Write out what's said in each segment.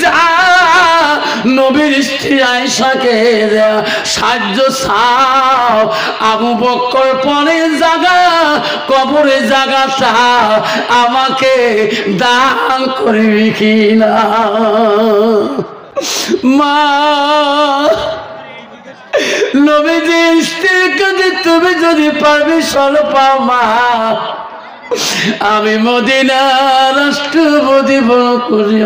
যা নবীর স্ত্রী আয়েশাকে সাহায্য চাও, আবু বকর পরে জায়গা কবরে জায়গা চাও, আমাকে দান করবি কিনা। মা নবীজি স্ত্রীকে যে তুমি যদি পারমিশন পাও মা, আমি মদিনা রাষ্ট্রপতি বড় করি।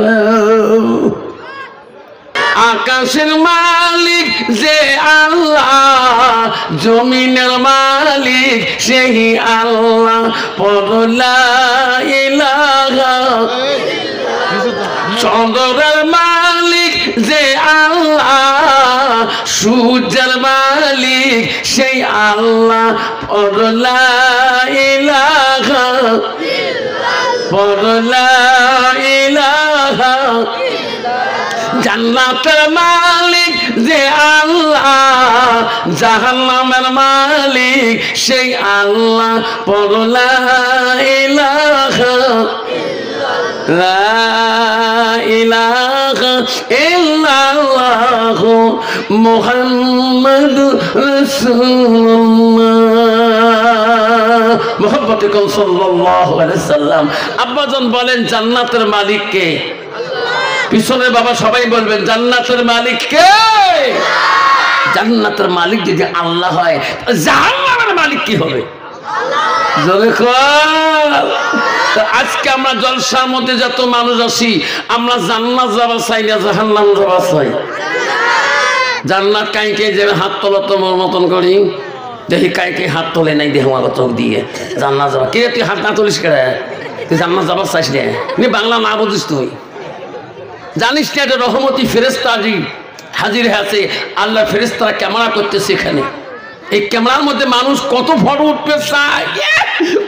আকাশের মালিক যে আল্লাহ, জমিনের মালিক সেই আল্লাহ, পড়লা ইলাহা। চন্দ্রের মালিক যে আল্লাহ, সূর্যের মালিক সেই আল্লাহ, পড়লা ইলাহা, পড়লা ইলাহা। জান্নাতের মালিক যে আল্লাহ, জাহান্নামের মালিক সেই আল্লাহ, পড়লা ইলাহা, লা ইলাহা ইল্লাল্লাহু মুহাম্মাদুর রাসূলুল্লাহ। মুহাম্মদ সাল্লাল্লাহু আলাইহি সাল্লাম। আব্বাজান বলেন জান্নাতের মালিক কে? পিছনে বাবা সবাই বলবেন জান্নাতের মালিক কে? জান্নাতের মালিক যদি আল্লাহ হয়, জাহান্নামের মালিক কি হবে? জোরে কর। আজকে আমরা জলসার মধ্যে যত মানুষ আসি, আমরা জান্নাত যাওয়া চাই না জাহান্নাম যাওয়া চাই? জান্নাত কাইকে যে হাত তোলা তোমার মতন করি, দেখি কাইকে হাত তোলে নাই দেহ আমার চোখ দিয়ে জান্নাত যাওয়া। কে তুই হাত না তুলিস কে? তুই জান্নাত যাবার চাইস না, বাংলা না বুঝিস তুই? জানিস না এটা রহমতি ফেরেশতা হাজির আছে। আল্লাহ ফেরেশতারা ক্যামেরা করতেছে এখানে। এই ক্যামেরার মধ্যে মানুষ কত ফটো উঠতে চায়,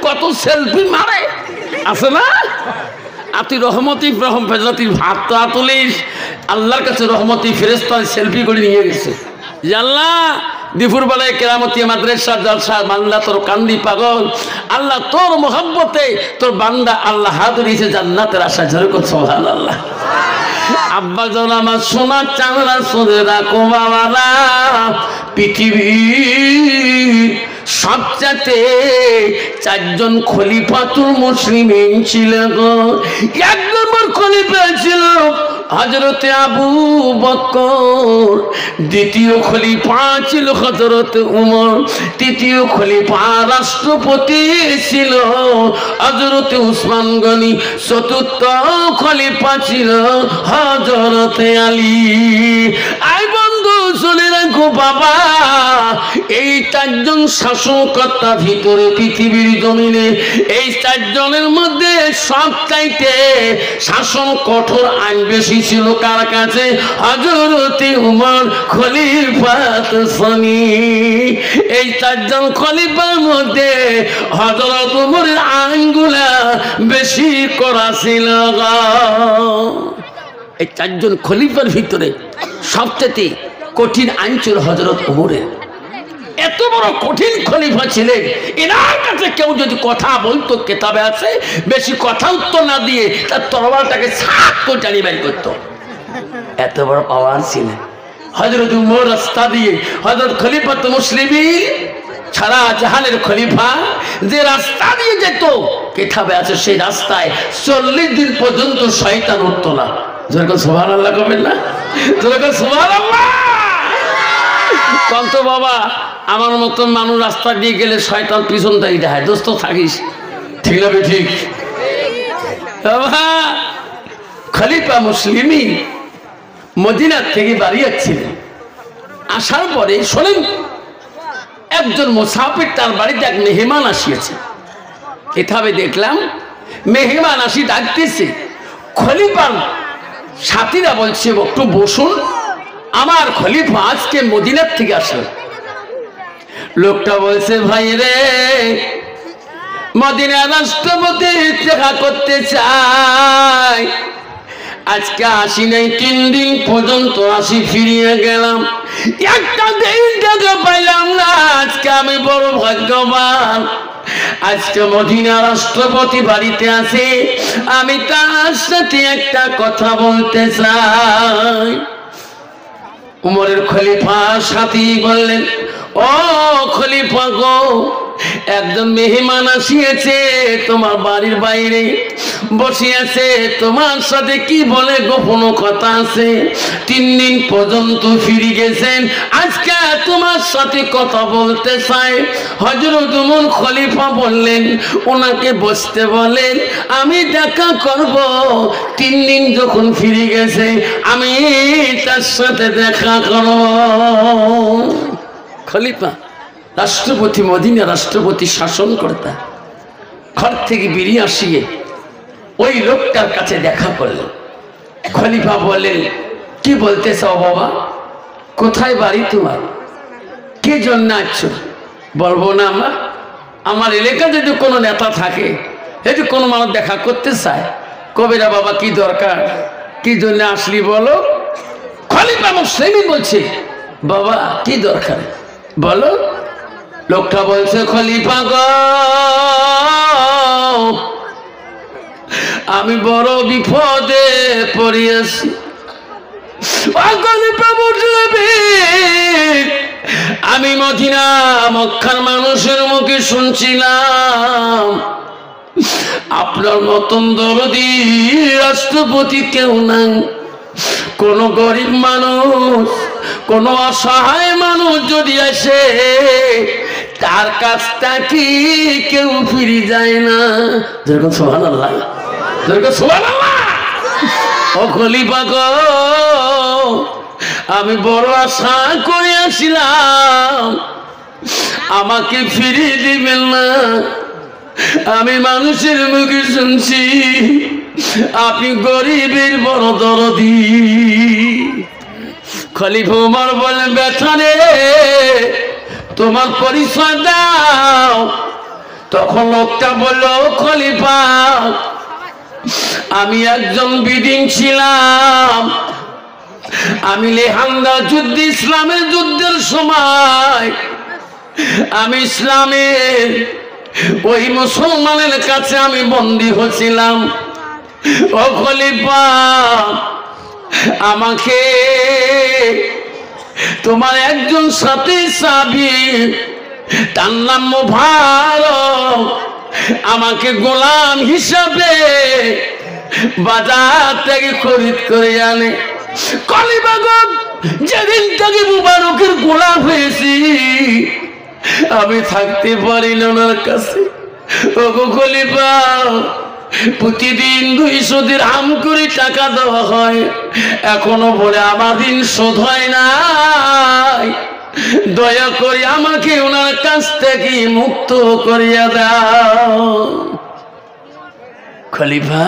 কত সেলফি মারে, আছে না? আর তুই রহমতি ফেরেশতার হাত তো তুলিস, আল্লাহর কাছে রহমতি ফেরেশতা সেলফি করে নিয়ে গেছে। আল্লাহ দুপুর বেলায় কেরামতি মাদ্রাসার জলসা, বান্দা তোর কান্দি পাগল, আল্লাহ তোর মোহাব্বতে তোর বান্দা আল্লাহ হাত দিয়েছে জান্নাতের আশা। যেরকম সুবহানাল্লাহ। আব্বা জন আমার সোনা চাঁদরা সোনে রাখো বাবারা, পৃথিবীর সবচাইতে চারজন খলিফাতুল মুসলিমিন ছিল গো। এক নম্বর খলিফা ছিল হযরতে আবু বকর, দ্বিতীয় খলিফা ছিল হযরতে উমর, তৃতীয় খলিফা রাষ্ট্রপতি ছিল হযরতে উসমান গনি, চতুর্থ খলিফা ছিল হযরতে আলী। আই বন্ধু শুনে রাখো বাবা, এই চারজন শাসনকর্তা ভিতরে পৃথিবীর জমিনে, এই চারজনের মধ্যে সবচাইতে শাসন কঠোর আইন বেশি ছিল কার কাছে? হযরতে উমর খলিফাত সানি। এই চারজন খলিফার মধ্যে হযরত উমরের আইনগুলা বেশি করা ছিল। এই চারজন খলিফার ভিতরে সবচেয়ে কঠিন আইন ছিল হযরত উমরের। এত বড় কঠিন খলিফা ছিলেন, এনার কাছে কেউ যদি কথা বলতো, কেতাবে আছে, বেশি কথা উত্তর না দিয়ে তার তরবারটাকে ছাপ করে টানি বের করতো। এত বড় পাওয়ার ছিলেন হযরত উমর। রাস্তা দিয়ে হযরত খলিফাতুল মুসলিমিন সারা জাহানের খলিফা যে রাস্তা দিয়ে যেত, কেতাবে আছে সেই রাস্তায় 40 দিন পর্যন্ত শয়তান উঠতো না। যেরকম সুবহানাল্লাহ কবেন না? যেরকম সুবহানাল্লাহ কন্ত বাবা। আমার মতন মানুষ রাস্তা দিয়ে গেলে শয়তান পিছন থেকে দেখায়, দোস্ত থাকিস, ঠিক না? ঠিক। খলিফা মুসলিমিন মদিনার থেকে বাড়ি যাচ্ছিলেন। আসার পরে শোনেন, একজন মুসাফির তার বাড়িতে এক মেহমান আসিয়েছে। এভাবে দেখলাম মেহমান আসি ডাকতেছে, খলিফার সাথীরা বলছে একটু বসুন, আমার খলিফা আজকে মদিনার থেকে আসলেন। লোকটা বলছে ভাই রে, মদিনার রাষ্ট্রপতি দেখা করতে চাই, আজকে আসি নাই, 3 দিন পর্যন্ত আসি, ফিরিয়ে গেলাম, একটা দিন টাকা পাইলাম না, আজকে আমি বড় ভাগ্যবান। আজকে মদিনা রাষ্ট্রপতি বাড়িতে আছে, আমি তার সাথে একটা কথা বলতে চাই। উমরের খলিফা সাথী বললেন, ও খলিফা গো, একজন মেহমান আসিয়েছে তোমার বাড়ির বাইরে বসে আছে, তোমার সাথে কি বলে গোপন কথা আছে। 3 দিন পর্যন্ত ফিরে গেছেন, আজকে তোমার সাথে কথা বলতে চাই। হযরত উমর খলিফা বললেন, ওনাকে বসতে বলেন, আমি দেখা করব। 3 দিন যখন ফিরে গেছে, আমি তার সাথে দেখা করব। খলিফা রাষ্ট্রপতি, মদিনা রাষ্ট্রপতি শাসনকর্তা, ঘর থেকে বেরিয়ে আসিয়ে ওই লোকটার কাছে দেখা করলেন। খলিফা বললেন, কি বলতে চাও বাবা? কোথায় বাড়ি তোমার? কে জন্য আসছো? বলবো না আমরা? আমার এলাকায় যদি কোনো নেতা থাকে, যদি কোনো মানুষ দেখা করতে চায়, কবিরা বাবা কি দরকার, কি জন্য আসলি বলো। খলিফা মুসলিমই বলছে, বাবা কি দরকার বলো। লোকটা বলছে, খলিফা গো, আমি বড় বিপদে পড়িয়াছি। খলিফা বলবে, আমি মদিনা মক্কার মানুষের মুখে শুনছিলাম আপনার মতন দরদি রাষ্ট্রপতি কেউ নাই। কোন গরিব মানুষ, কোন অসহায় মানুষ যদি আসে, তার কাছটা কি কেউ ফিরে যায় না। যেরকম সুবহানাল্লাহ, যেরকম সুবহানাল্লাহ। ও খলিফা গো, আমি বড় আশা করে আসছিলাম আমাকে ফিরিয়ে দিবেন না। আমি মানুষের মুখে শুনছি আপনি গরিবের বড় দরদি। খলিফা উমর বলেন, ব্যথা রে, তোমার পরিচয় দাও। তখন লোকটা বলল, খলিফা আমি একজন বিদিন ছিলাম, আমি লেহান্দা যুদ্ধ, ইসলামের যুদ্ধের সময় আমি ইসলামের ওই মুসলমানের কাছে আমি বন্দী হয়েছিলাম। ও খলিফা, আমাকে তোমার একজন সাথী সাহাবী, তার নাম মুবারক, আমাকে গোলাম হিসাবে বাজার থেকে খরিদ করে আনে। খলিফা গো, যেদিন থেকে মুবারকের গোলাম হয়েছি আমি থাকতে পারি না ওনার কাছে। ও খলিফা, প্রতিদিন 200 দিরহাম করে টাকা দেওয়া হয়, এখনো বলে আমার ঋণ শোধ হয় নাই। দয়া করে আমাকে ওনার কাছ থেকে মুক্ত করিয়া দাও। খলিফা,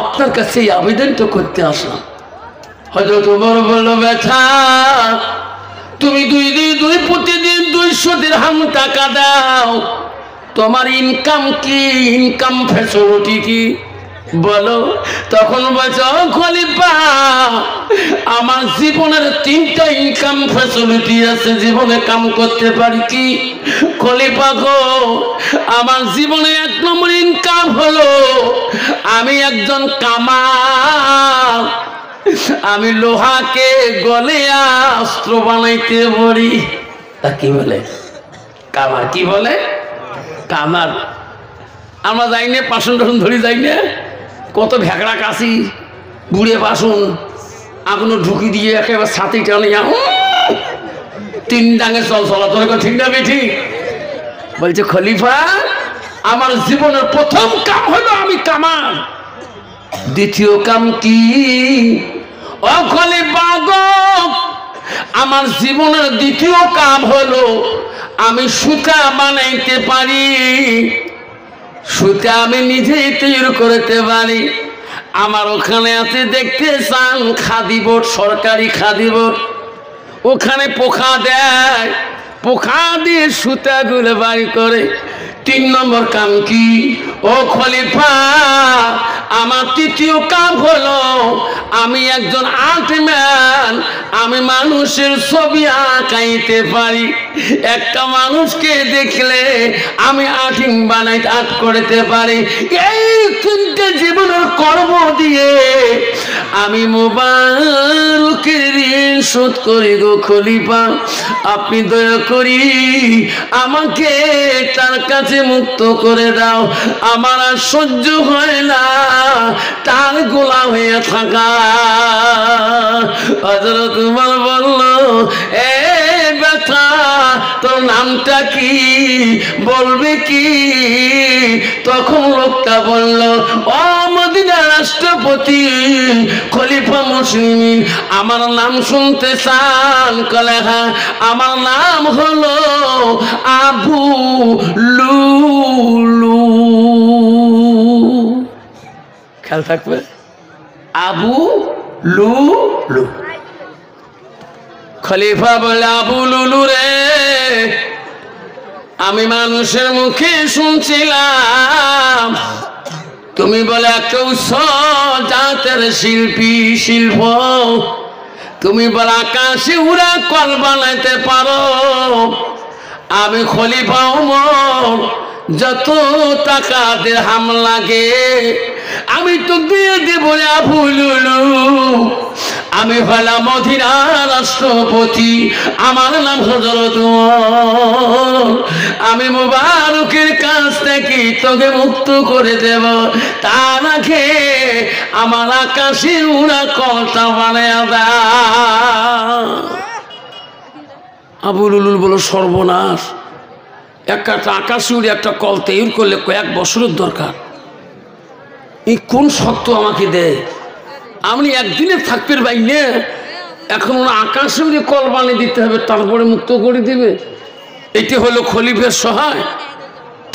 আপনার কাছে এই আবেদন তো করতে আসলাম। হযরত ওমর বলল, ব্যথা, তুমি প্রতিদিন 200 দিরহাম টাকা দাও, তোমার ইনকাম কি, ইনকাম ফ্যাসিলিটি কি বলো। তখন বলছো, খলিফা আমার জীবনের 3টা ইনকাম ফ্যাসিলিটি আছে, জীবনে কাম করতে পারি কি। খলিফা গো, আমার জীবনে 1 নম্বর ইনকাম হলো আমি একজন কামার, আমি লোহাকে গলে অস্ত্র বানাইতে পারি। তা কি বলে কামার? কি বলে কামার? আমরা যাই না, বাসন টাসন ধরি যাই না, কত ভেকড়া কাশি বুড়ে বাসন আগুন ঢুকি দিয়ে একেবারে ছাতি টানে 3 ডাঙে চলাচল করে, ঠিক না বেঠি? বলছে, খলিফা আমার জীবনের প্রথম কাম হলো আমি কামার। দ্বিতীয় কাম কি? ও খলিফা গো, আমার জীবনের দ্বিতীয় কাম হলো আমি সুতা বানাইতে পারি। সুতা আমি নিজেই তৈরি করতে পারি। আমার ওখানে আছে, দেখতে চান, খাদি বোর্ড, সরকারি খাদি বোর্ড, ওখানে পোকা দেয়, পোকা দিয়ে সুতাগুলো বাড়ি করে। 3 নম্বর কাম কি? ও খলিফা, আমার দ্বিতীয় কাম হলো আমি একজন আর্টম্যান, আমি মানুষের ছবি আঁকাইতে পারি। একটা মানুষকে দেখলে আমি আর্টিং বানাইতে আর্ট করতে পারি। এই তিনটে জীবনের কর্ম দিয়ে আমি মোবারকের ঋণ শোধ করি গো খলিফা। আপনি দয়া করি আমাকে তার কাছে মুক্ত করে দাও। আমার আর সহ্য হয় না তার গোলাম হয়ে থাকা। হযরত উমর বলল, এ বেটা তোর নামটা কি, বলবে কি? তখন লোকটা বলল, ও মদিনার রাষ্ট্রপতি খলিফা মুসলিমিন, আমার নাম শুনতে চান? কলে হ্যাঁ, আমার নাম হলো আবু লুলু। খেয়াল থাকবে, আবু লুলু। খলিফা বলে, আবু লুলু রে, আমি মানুষের মুখে শুনছিলাম তুমি বলে একটা উচ্চ জাতের শিল্প, তুমি বলে আকাশে উড়া কল বানাইতে পারো। আমি খলিফা ওমর, যত টাকা দিরহাম লাগে আমি তো দিয়ে দেব আবু লুলু। আমি হলাম মদিনার রাষ্ট্রপতি, আমার নাম হযরত ওমর। আমি মুবারকের কাছ থেকে তোকে মুক্ত করে দেব, তার আগে আমার আকাশে উড়া কলটা বানায়া দাও। আবু লুলুল বলো, সর্বনাশ, একটা আকাশে উড়ে একটা কল তৈরি করলে কয়েক বছরের দরকার। এই কোন শক্ত আমাকে দেয়, আমি একদিনে থাকতে বাইনে, এখন ওরা আকাশে উড়ে কল বানিয়ে দিতে হবে, তারপরে মুক্ত করে দিবে। এটি হলো খলিফার সহায়।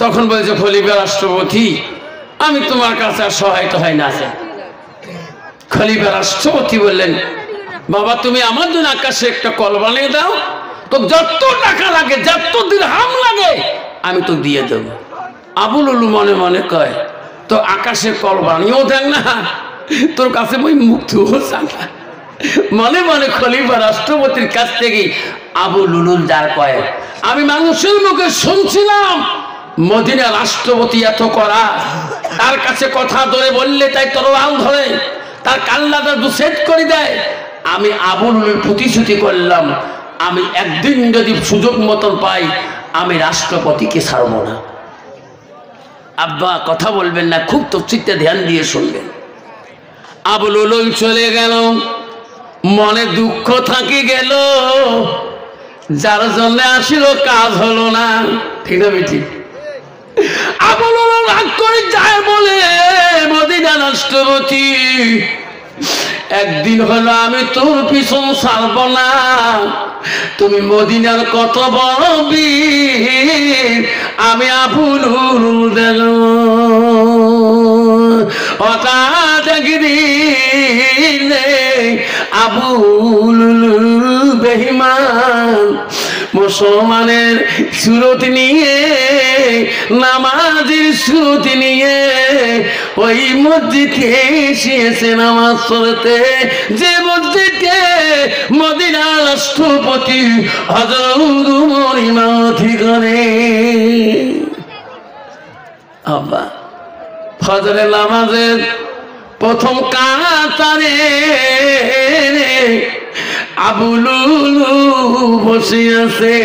তখন বলছে, খলিফা রাষ্ট্রপতি, আমি তোমার কাছে আর সহায়তা হয় না। খলিফা রাষ্ট্রপতি বললেন, বাবা তুমি আমার জন্য আকাশে একটা কল বানিয়ে দাও, তো যত টাকা লাগে, যত দিরহাম লাগে আমি তো দিয়ে দেবো। আবু লুলু মনে মনে কয়, তো আকাশে কল বানিয়েও দেন না, তোর কাছে বই মুক্ত চান না। মনে মনে খলিফা রাষ্ট্রপতির কাছ থেকে আবু লুলুল যার কয়, আমি মানুষের মুখে শুনছিলাম মদিনা রাষ্ট্রপতি এত করা, তার কাছে কথা ধরে বললে তাই তরোয়াল ধরে, তার কাল্লাটা দুসেট করে দেয়। আমি আবু লুলুল প্রতিশ্রুতি করলাম, আমি একদিন যদি সুযোগ মতন পাই আমি রাষ্ট্রপতিকে ছাড়ব না। আব্বা কথা বলবেন না, খুব তফসিরটা ধ্যান দিয়ে শুনবেন। আবু লুলুল চলে গেল, মনে দুঃখ থাকি গেল, যার জন্য আসিল কাজ হলো না। ঠিক না বেটি? আবু লুলুল রাগ করে যায়, বলে মদিনা রাষ্ট্রপতি একদিন হলো আমি তোর পিছন ছাড়ব না। তুমি মদিনার কত বড় বীর, আমি আবু লুলুল দেন হঠাৎ একদিন আবু লুলুল বেঈমান মুসলমানের সুরত নিয়ে, নামাজের সুরত নিয়ে ওই মসজিদে এসেছে নামাজ পড়তে, যে মসজিদে মদিনার রাষ্ট্রপতি হযরত ওমর ইমামতি করে। আব্বা ফজরের নামাজের প্রথম কাতারে আবু লুলু বসে আছে।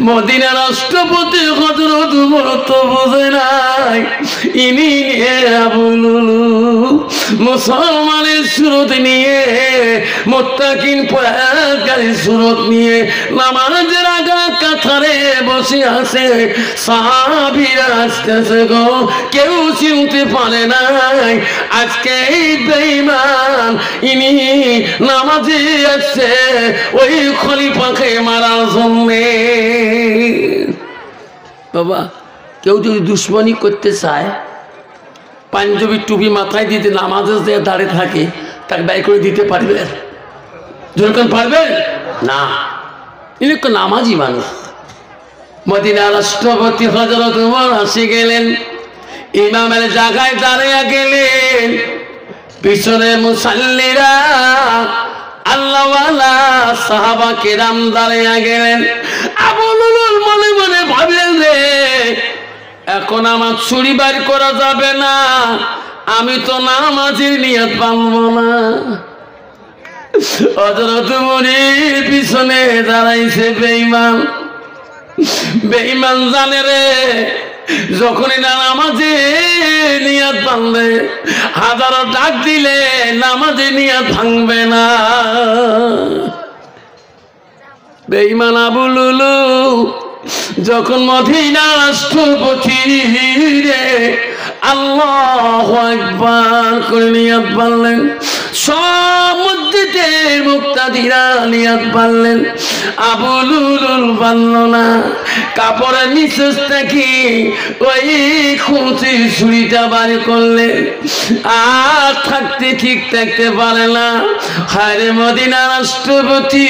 মদিনা রাষ্ট্রপতি হযরত ওমর তো বোঝে নাই, ইনি নিয়ে আবু লুলু মুসলমানের সুরত নিয়ে, মুত্তাকিন পয়াকারী সুরত নিয়ে নামাজের আগা কাতারে বসে আছে। সাহাবীরা আসতেছে গো, কেউ চিনতে পারে নাই আজকে এই বেঈমান ইনি নামাজে আসছে ওই খলিফাকে মারার জন্যে। বাবা কেউ যদি দুশ্মনী করতে চায়, পাঞ্জাবি টুপি মাথায় দিতে নামাজে যে দাঁড়িয়ে থাকে, তাকে ব্যয় করে দিতে পারবে? যখন পারবে না, ইনি তো নামাজি মানুষ। মদিনা রাষ্ট্রপতি হযরত ওমর আসে গেলেন, ইমামের জায়গায় দাঁড়িয়ে গেলেন, পিছনে মুসাল্লিরা আল্লাহওয়ালা সাহাবা কেরাম দাঁড়িয়ে গেলেন। আবু লুলুল মনে মনে ভাবলেন রে, এখন আমার ছুরি বাইর করা যাবে না, আমি তো নামাজের নিয়ত পাবো না। হযরত উমরের পিছনে দাঁড়াইছে বেঈমান। বেঈমান জানে রে, যখনই না নামাজে নিয়ত ভাঙবে, হাজারো ডাক দিলে নামাজে নিয়ত ভাঙবে না। বেঈমান আবু লুলু যখন মদিনার রাষ্ট্রপতি রে আল্লাহু আকবার করে নিয়ত বাঁধলেন, সব মসজিদের মুক্তাদিরা নিয়ত বাঁধলেন, আবু লুলুল বাঁধল না। কাপড়ের নিচের থেকে ওই খুঁচি ছুরিটা বাড়ি করলে আর থাকতে ঠিক থাকতে পারে না। হায়রে মদিনার রাষ্ট্রপতি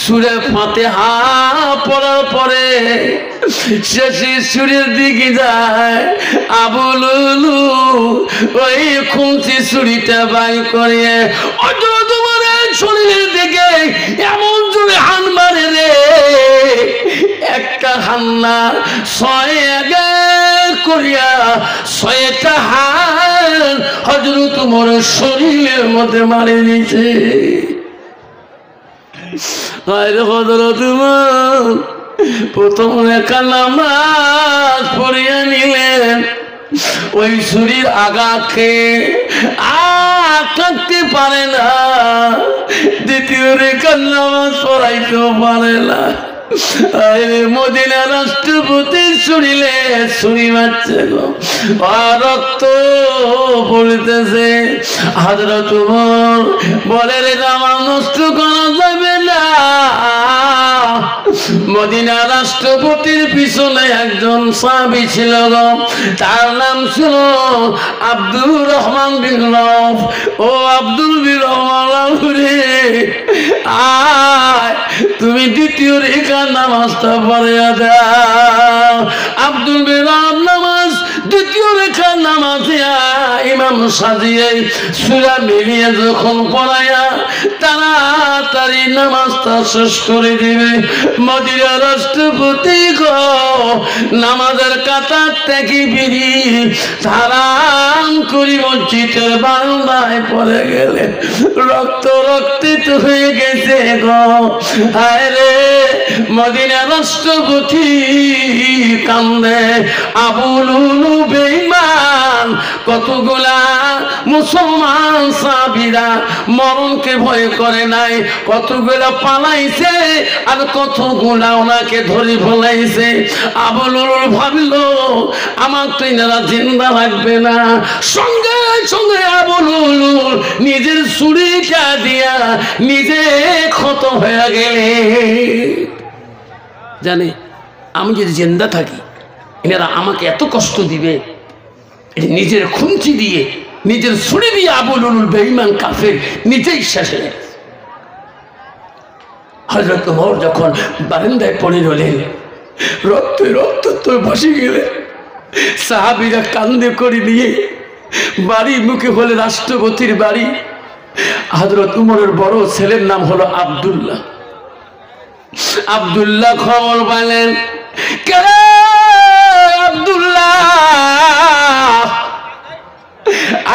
সূরা ফাতিহা পড়ার পরে শেষে সূরের দিকে যায়, আবু লুলু ওই খুঁচি ছুরিটা বাড়ি করে তোমার শরীরের দিকে এমন জোরে হান মারে রে, একটা হান্না ছয় আগে করিয়া ছয়টা হান হযরত ওমরের শরীরের মধ্যে মারে দিয়েছে। হযরত ওমর প্রথম একা নামাজ পড়িয়া নিলেন, ওই ছুরির আঘাতকে আর থাকতে পারে না, দ্বিতীয় রেখার নামাজ পড়াইতেও পারে না। মদিনা রাষ্ট্রপতির শরীরে ছুরি মারছে গো, রক্ত পড়তেছে। হযরত ওমর বলে রে, নামাজ নষ্ট করা যাবে না। মদিনা রাষ্ট্রপতির পিছনে একজন সাহাবী ছিল গো, তার নাম ছিল আব্দুর রহমান বিন আওফ। ও আব্দুল বিন আওফ রে, আয় তুমি দ্বিতীয় রেখার নামাজটা পড়িয়া দাও। আব্দুল বিন আওফ নামাজ দ্বিতীয় রেখার নামাজে ইমাম সাজিয়ে সূরা মিলিয়ে যখন পড়ায়া তাড়াতাড়ি নামাজটা শেষ করে দিবে, মদিনা রাষ্ট্রপতি গো নামাজের কাতার থেকে বিড়ি ধারাম করি মসজিদের বারান্দায় পড়ে গেলে রক্ত রক্তিত হয়ে গেছে গো। হায় রে, মদিনা রাষ্ট্রপতি কান্দে। আবু লুলু বেঈমান, কতগুলা মুসলমান সাহাবীরা মরণকে ভয় করে নাই, কতগুলা পালাইছে আর কতগুলা ওনাকে ধরে ফলাইছে। আবু লুলু ভাবলো আমার তো এনারা জিন্দা রাখবে না, সঙ্গে সঙ্গে আবু লুলু নিজের ছুরিটা দিয়া নিজে ক্ষত হয়ে গেলে। জানে আমি যদি জিন্দা থাকি এনারা আমাকে এত কষ্ট দিবে, নিজের খুঁচি দিয়ে নিজের ছুরি দিয়ে আবু লুলুল বেঈমান কাফের নিজেই শেষ হয়ে গেছে। হযরত ওমর যখন বারান্দায় পড়ে রইলেন, রক্তে রক্ত তো বসে গেলে সাহাবীরা কান্দে করে নিয়ে বাড়ি মুখে হলে রাষ্ট্রপতির বাড়ি। হযরত ওমরের বড় ছেলের নাম হলো আব্দুল্লাহ। আব্দুল্লাহ খবর পেলেন, কে আব্দুল্লাহ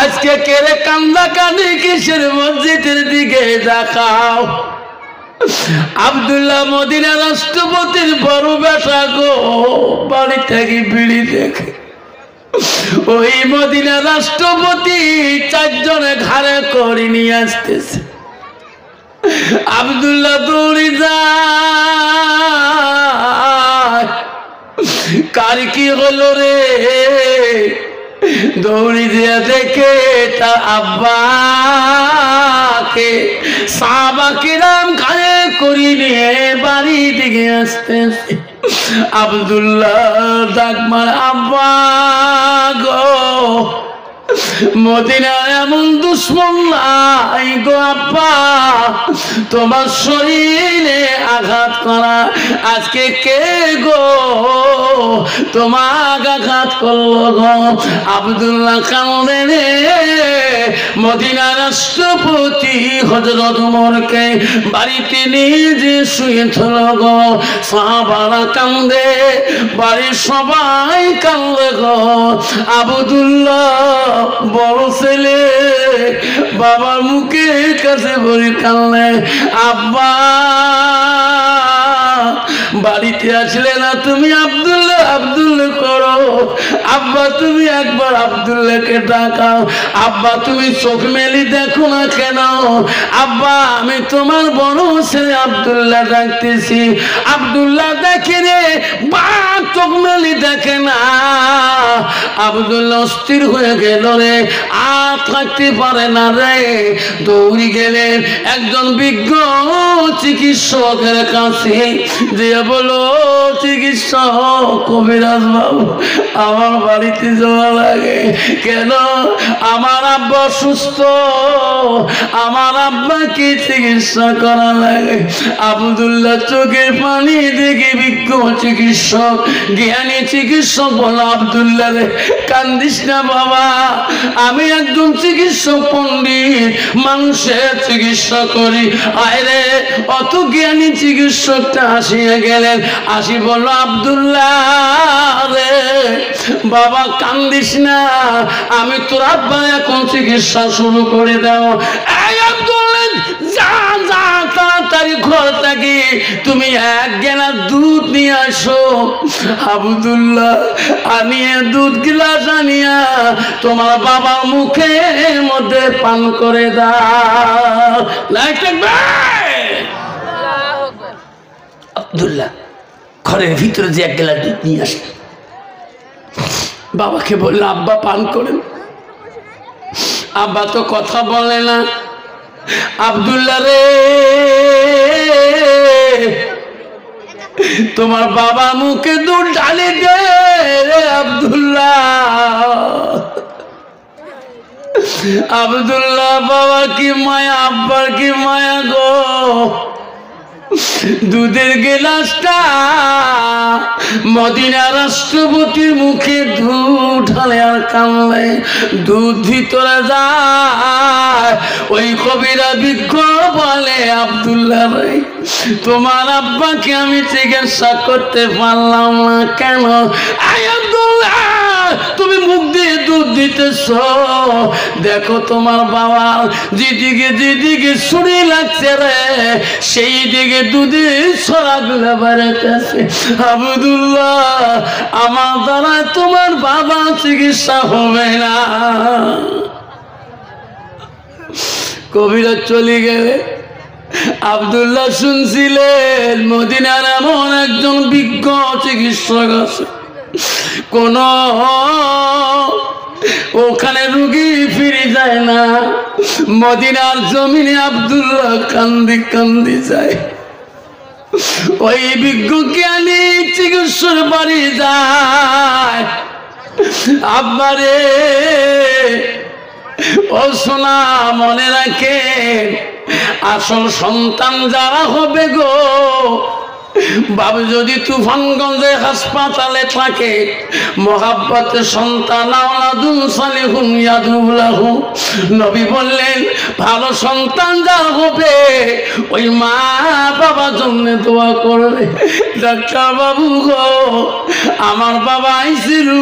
আজকে কেড়ে কান্দা কাঁদি কিসের, মসজিদের দিকে দেখাও। আব্দুল্লাহ মদিনা রাষ্ট্রপতির বড় বেটা গো, বাড়ি থেকে বিড়ি দেখে ওই মদিনা রাষ্ট্রপতি চারজনে ঘাড়ে করে নিয়ে আসতেছে। আব্দুল্লাহ দৌড়ে যায়, কার কি হলো রে? দৌড়ি দিয়ে দেখে তার আব্বাকে সাহাবা কিরাম ঘাড়ে করে নিয়ে বাড়ি দিকে আসতেছে। আব্দুল্লাহ ডাক মার, আব্বা গো মদিনার এমন দুশ্মন নাই গো আব্বা তোমার শরীরে আঘাত করা। আজকে কে গো তোমার আঘাত করলো গো? আব্দুল্লাহ কান্দে রে। মদিনার রাষ্ট্রপতি হযরত ওমরকে বাড়িতে নিজে শুয়ে থল গো। সাহাবারা কান্দে, বাড়ির সবাই কান্দে গো। আব্দুল্লাহ বড় ছেলে বাবার মুখের কাছে বলে কান্দে, আব্বা বাড়িতে আসলে না তুমি আব্দুল্লাহ আব্দুল্লাহ করো। আব্বা তুমি একবার আব্দুল্লাহকে ডাকাও। আব্বা তুমি চোখ মেলি দেখো না কেন? আব্বা আমি তোমার বড় ছেলে আব্দুল্লাহ ডাকতেছি। আব্দুল্লাহ দেখে রে, বা চোখ মেলি দেখে না। আব্দুল্লাহ অস্থির হয়ে গেল রে, আর থাকতে পারে না রে। দৌড়ি গেলেন একজন বিজ্ঞ চিকিৎসকের কাছে, যে বলো চিকিৎসক কবিরাজ বাবু আমার বাড়িতে যাওয়া লাগে। কেন? আমার আব্বা সুস্থ, আমার আব্বাকে চিকিৎসা করা লাগে। আব্দুল্লাহ চোখের পানি দেখে বিজ্ঞ চিকিৎসক জ্ঞানী চিকিৎসক বলো, আব্দুল্লাহ রে কান্দিস না বাবা, আমি একজন চিকিৎসক পণ্ডিত, মানুষের চিকিৎসা করি। আরে অত জ্ঞানী চিকিৎসকটা আসিয়া গেলেন। আসি বলল, আব্দুল্লাহ রে বাবা কান্দিস না, আমি তোর আব্বা এখন চিকিৎসা শুরু করে দাও। এই আব্দুল্লাহ যা যা তাড়াতাড়ি ঘর থেকে তুমি এক গ্লাস দুধ নিয়ে আসো। আব্দুল্লাহ আনিয়ে দুধ গ্লাস আনিয়া তোমার বাবা মুখের মধ্যে পান করে দাও। আব্দুল্লাহ ঘরের ভিতরে যে এক গ্লাস দুধ নিয়ে আসে, বাবাকে বলল আব্বা পান করেন। আব্বা তো কথা বলে না। আব্দুল্লাহ রে তোমার বাবা মুখে দুধ ঢালি দে রে আব্দুল্লাহ। আব্দুল্লাহ বাবা কি মায়া, আব্বার কি মায়া গো। দুধের গেলাসটা মদিনা রাষ্ট্রপতির মুখে দুধ ঢালে আর কানলে দুধ ভিতরে যায়। ওই কবিরা বিজ্ঞ বলে, আব্দুল্লাহ ভাই তোমার আব্বাকে আমি চিকিৎসা করতে পারলাম না কেন? আব্দুল্লাহ তুমি মুখ দিয়ে দুধ দিতেছ, দেখো তোমার বাবা যেদিকে ছুরি লাগছে রে সেই দিকে দুধে ছড়াগুলো বেড়াতেছে। আব্দুল্লাহ আমার দ্বারা তোমার বাবা চিকিৎসা হবে না। কবিরা চলে গেলে আব্দুল্লাহ শুনছিলেন মদিনার এমন একজন বিজ্ঞ চিকিৎসক আছে, কোন ওখানে রুগী ফিরে যায় না। মদিনার জমিনে আব্দুল্লাহ কান্দি কান্দি যায়। ওই বিজ্ঞ জ্ঞানী চিকিৎসক বাড়ি যায়। আব্বারে ও সোনা মনে রাখে, আসল সন্তান যারা হবে গো, বাবু যদি তুফানগঞ্জে হাসপাতালে থাকে, মহাব্বতে সন্তান আওলাদুন সালিহুন ইয়াদুলাহু, নবী বললেন ভালো সন্তান যার হবে ওই মা বাবার জন্য দোয়া করবে। ডাক্তার বাবু গো আমার বাবা আইসিরু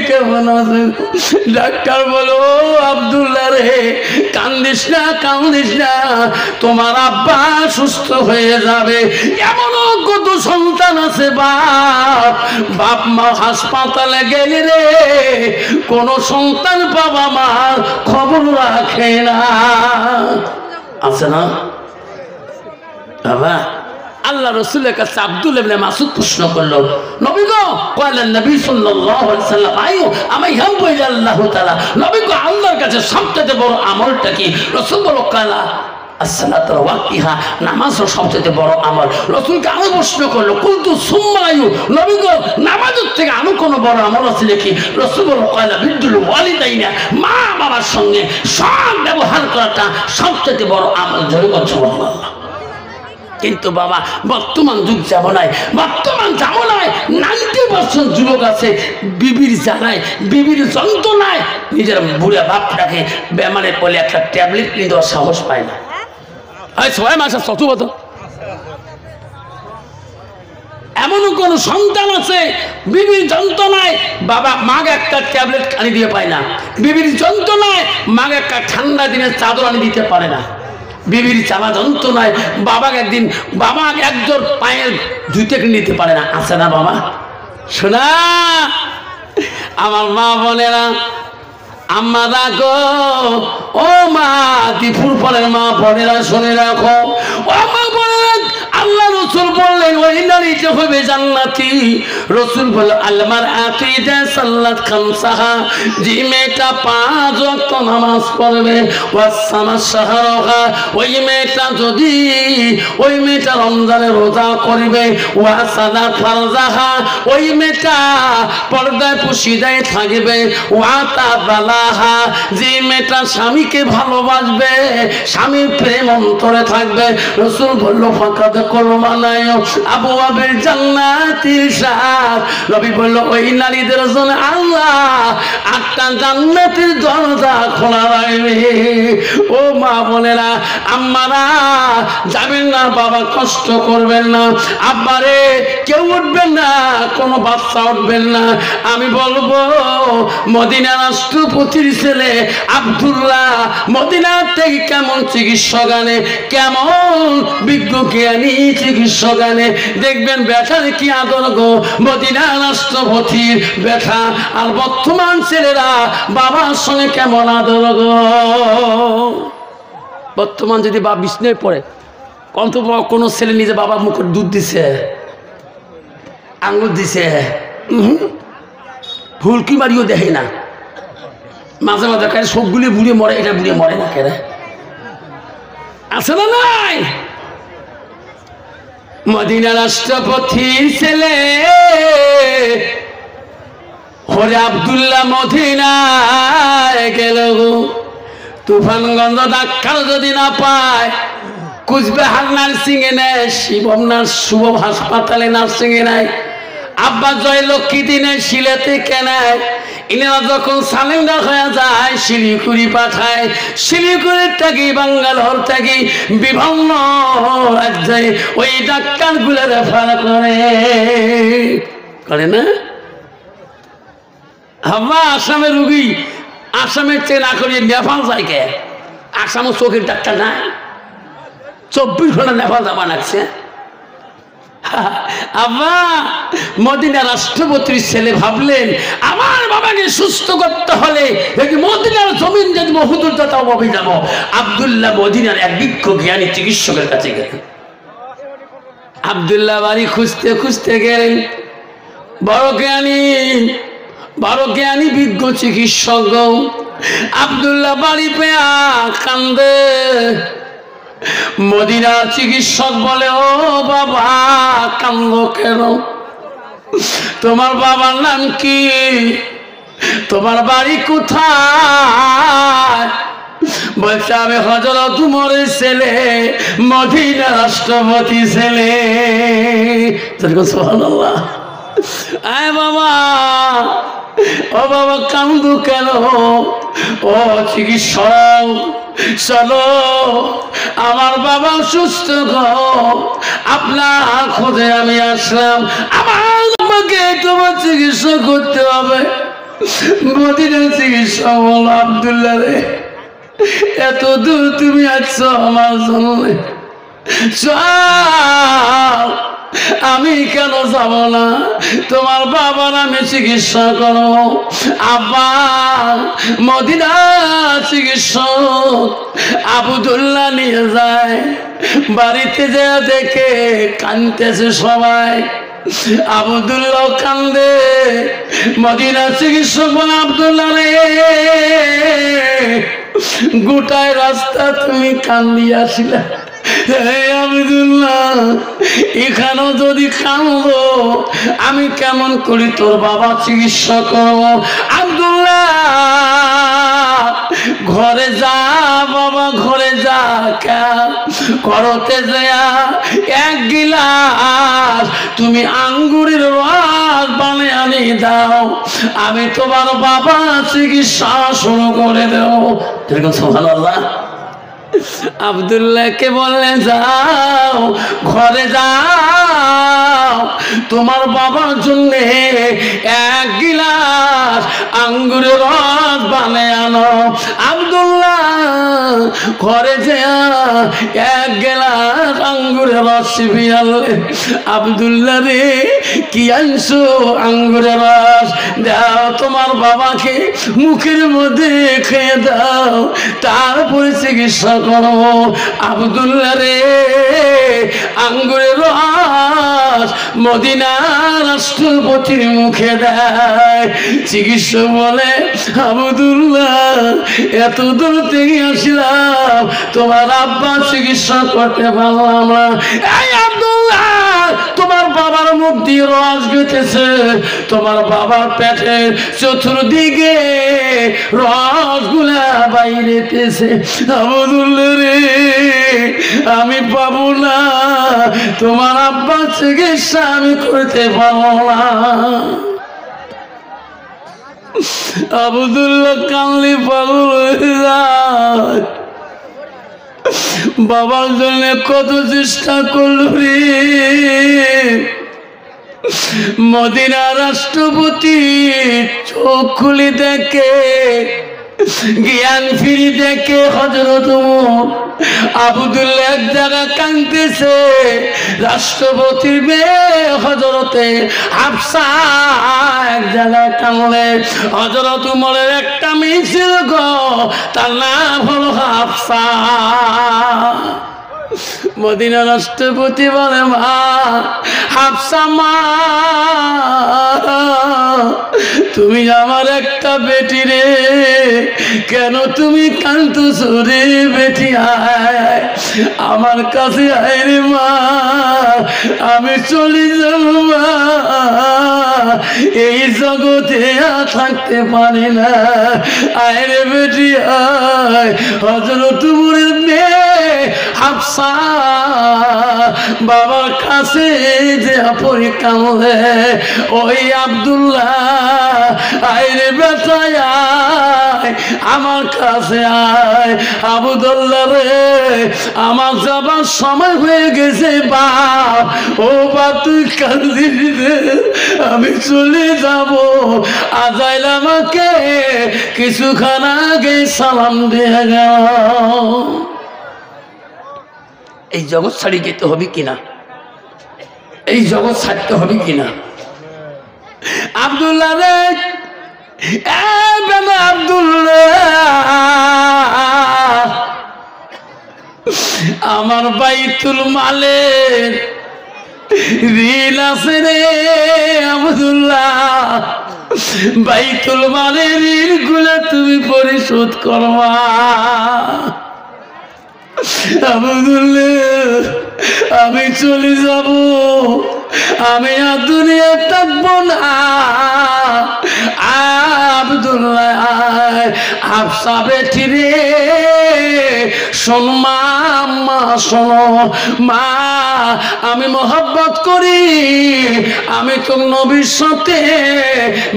কেমন আছে? ডাক্তার বলো আব্দুল্লাহ রে কান্দিস না কান্দিস না, তোমার আব্বা সুস্থ হয়ে যাবে। এমন কত সন্তান আছে বাপ মা হাসপাতালে গেলে রে কোন সন্তান বাবা মা খবর রাখে না, আছে না বাবা? আল্লাহ রাসূলের কাছে আব্দুল্লাহ ইবনে মাসউদ প্রশ্ন করলো, নবী গো কইলেন নবী সাল্লাল্লাহু আলাইহি সাল্লাম আইয়ো আমি হাম্বু ইল্লাল্লাহু তাআলা, নবী গো আল্লাহর কাছে সবচেয়ে বড় আমলটা কি? রাসূল বলল কালা আসসালাতু ওয়াক্তিহা, নামাজও সবচেয়ে বড় আমল। রাসূলকে আরো প্রশ্ন করলো কুলতু সুম্মা আইয়ু, নবী গো নামাজের থেকে আরো কোন বড় আমল আছে নাকি? রাসূল বলল কালা বিদ্দুল ওয়ালিদাইনা, মা বাবার সঙ্গে সব ব্যবহার করাটা সবচেয়ে বড় আমল। জোরে বলছো সুবহানাল্লাহ। কিন্তু বাবা বর্তমান যুগ জামানায় 90% যুবক আছে বিবির জ্বালায়, বিবির যন্ত্রণায় নিজের বুড়া বাপটাকে বেমারে বলে একটা ট্যাবলেট কিনে দেওয়ার সাহস পায় না। ছয় মাস চতুর্থ এমনও কোন সন্তান আছে বিবির যন্ত্রণায় বাবা মাকে একটা ট্যাবলেট আনি দিয়ে পায় না, বিবির যন্ত্রণায় মাকে একটা ঠান্ডা দিনের চাদর আনি দিতে পারে না, বিবির চালা যন্ত্রণায় বাবাকে একদিন বাবা একজোর পায়ের জুতে কিনে দিতে পারে না। আছে না বাবা? শোনা আমার মা বোনেরা, আম্মা রাখো, ও মা দিপুর পরের মা বোনেরা শুনে রাখো, ও মা বোনেরা, আল্লাহ রসুল বললেন ওই নারীটা হবে জান্নাতি। রসুল বলল আলমার আকিদা সাল্লাত খামসাহা, যে মেয়েটা 5 ওয়াক্ত নামাজ পড়বে, ওয়াসামা শাহরাহা, ওই মেয়েটা যদি ওই মেয়েটা রমজানের রোজা করবে, ওয়াসাদা ফারজাহা, ওই মেয়েটা পর্দায় পুশিদায় থাকবে, ওয়াতা বালাহা, যে মেয়েটা স্বামীকে ভালোবাসবে, স্বামীর প্রেম অন্তরে থাকবে। রসুল বলল ফাকাদ কোরবানায় আবু আবের জান্নাতির সাথ। নবী বলল ওই নারীদের জন্য আল্লাহ 8টা জান্নাতের দরজা খোলা রাখবে। ও মা বোনেরা, আম্মারা যাবেন না বাবা, কষ্ট করবেন না, আব্বারে কেউ উঠবেন না, কোনো বাচ্চা উঠবেন না। আমি বলবো মদিনা রাষ্ট্রপতির ছেলে আব্দুল্লাহ মদিনার থেকে কেমন চিকিৎসক আনে, কেমন বিজ্ঞ জ্ঞানী চিকিৎসক আনে, দেখবেন বেটার কি আদর গো, মদিনা রাষ্ট্রপতির বেটা। আর বর্তমান ছেলেরা বাবার সঙ্গে কেমন আদর গো। বর্তমান যদি বাবা বিছনায় পড়ে, কোনো ছেলে নিজে বাবা মুখে দুধ দিছে, আঙুর দিছে, ফুলকি মারিও দেখে না, মাঝে মাঝে কারে সবগুলি বুড়ে মরে, এটা বুড়ে মরে না কেন? আছে না নাই? মদিনা রাষ্ট্রপতির ছেলে হরে আব্দুল্লাহ মদিনায় গেল, তুফানগঞ্জ ডাক্তার যদি না পায়, কুচবিহার নার্সিং এ নেয়, শুভম হাসপাতালে নার্সিং এ নেয়, আব্বা জয়লক্ষ্মী দিনে সিলেতে কেনায়, ইনারা যখন সালেন্ডার হয়ে যায় শিলিগুড়ি পাঠায়, শিলিগুড়ির থেকে বাঙ্গালোর থেকে বিভিন্ন রাজ্যে ওই ডাক্তার গুলো রেফার করে না। আব্বা আসামের রুগী আসামের চেয়ে না করিয়ে নেপাল যায় কে? আসামের চোখের ডাক্তার নাই, 24 ঘন্টা নেপাল যাবা লাগছে। আব্বা মদিনা রাষ্ট্রপতির ছেলে ভাবলেন আমার বাবাকে সুস্থ করতে হলে মদিনার জমিন যদি বহুদূর তাও ভাবে যাবো। আব্দুল্লাহ মদিনার এক বিজ্ঞ জ্ঞানী চিকিৎসকের কাছে গেলেন। আব্দুল্লাহ বাড়ি খুঁজতে খুঁজতে গেলেন, বড় জ্ঞানী বিজ্ঞ চিকিৎসক। আব্দুল্লাহ বাড়ি পেয়া কান্দে। মদিনার চিকিৎসক বলে ও বাবা কান্দো কেন? তোমার বাবার নাম কি? তোমার বাড়ি কোথায়? বলছে আমি হযরত উমরের ছেলে, মদিনা রাষ্ট্রপতি ছেলে। সুবহানাল্লাহ। আয় বাবা, ও বাবা কান্দু কেন? ও চিকিৎসক চলো, আমার বাবা সুস্থ গো, আপনার খোঁজে আমি আসলাম, আমার বাবাকে তোমার চিকিৎসা করতে হবে। মদিনার চিকিৎসা বলো আব্দুল্লাহ রে, এত দূর তুমি আসছো আমার জন্য, আমি কেন যাব না? তোমার বাবার আমি চিকিৎসা করো। আব্বা মদিনা চিকিৎসক আব্দুল্লাহ নিয়ে যায়, বাড়িতে যে দেখে কাঁদতেছে সবাই, আব্দুল্লাহ কান্দে। মদিনা চিকিৎসক বলে আব্দুল্লাহ রে, গোটায় রাস্তা তুমি কান্দি আসিলা, আব্দুল্লাহ এখানেও যদি কান্দো আমি কেমন করি তোর বাবা চিকিৎসা করবো? আব্দুল্লাহ ঘরতে যায়া এক গিলাস তুমি আঙ্গুরের রস বানিয়ে আনি দাও, আমি তোমার বাবা চিকিৎসা শুরু করে দেব। দেখুন সুবহানাল্লাহ। আব্দুল্লাহকে বললে যাও ঘরে যাও, তোমার বাবার জন্য এক গিলাস আঙ্গুরের রস বানিয়ে আনো। আব্দুল্লাহ ঘরে যা এক গিলাস আঙ্গুরের রস পিয়ালে। আব্দুল্লাহ রে কি আনছো? আঙ্গুরের রস। দাও তোমার বাবাকে মুখের মধ্যে খেয়ে দাও, তারপরে চিকিৎসা করো। আব্দুল্লাহ রে আঙ্গুরের রস মদিনার রাষ্ট্রপতির মুখে দেয়। চিকিৎসক বলে আব্দুল্লাহ এত দূর থেকে আসলাম, তোমার আব্বা চিকিৎসা করতে পারলাম না। এই আব্দুল্লাহ তোমার বাবার মুখ দিয়ে রস গেতেছে, তোমার বাবার পেটের চতুর্দিকে রসগুলা বাইরেতেছে। আব্দুল্লাহ রে আমি পাবো না, তোমার আব্বা চিকিৎসা আমি করতে পারবো না। আব্দুল্লাহ কানলে পাগল হয়ে যায়। বাবার জন্য কত চেষ্টা করল রে। মদিনা রাষ্ট্রপতি চোখ খুলে দেখে, জ্ঞান ফিরি দেখে হযরত ওমর। আব্দুল্লাহ এক জায়গা কাঁদতেছে, রাষ্ট্রপতির মেয়ে হযরতে হাফসা এক জায়গায় কাঁদলে। হযরত ওমরের একটা মেয়ে ছিল গো, তার নাম হলো হাফসা। মদিনা রাষ্ট্রপতি বলে মা হাফসা মা, তুমি আমার একটা বেটি রে, কেন তুমি কাঁদতেছো রে বেটি? আয় আমার কাছে আয় রে মা, আমি চলে যাব মা, এই জগতে থাকতে পারি না। আয় রে বেটি আয়। হযরত ওমরের মেয়ে হাফসা বাবার কাছে যে পড়ে কাঁদে, ওই আব্দুল্লাহ আয় রে বেটা আয় আমার কাছে আয়। আব্দুল্লাহ রে আমার যাবার সময় হয়ে গেছে বাপ। ও বাপ তুই কাঁদিস রে, আমি চলে যাব। আজাইল আমাকে কিছুক্ষণ আগে সালাম দিয়ে গেল। এই জগৎ ছাড়ি যেতে হবে কিনা? এই জগৎ ছাড়তে হবে কিনা? আব্দুল্লাহ রে আব্দুল্লাহ আমার বাইতুল মালের ঋণ আছে রে আব্দুল্লাহ, বাইতুল মালের ঋণ গুলো তুমি পরিশোধ করবা। আব্দুল্লাহ আমি চলে যাব, আমি আর দুনিয়া থাকবো না। আব্দুল্লাহ হাফসা বেটি রে শোন মা, মা শোনো মা, আমি মহব্বত করি, আমি তো নবীর সাথে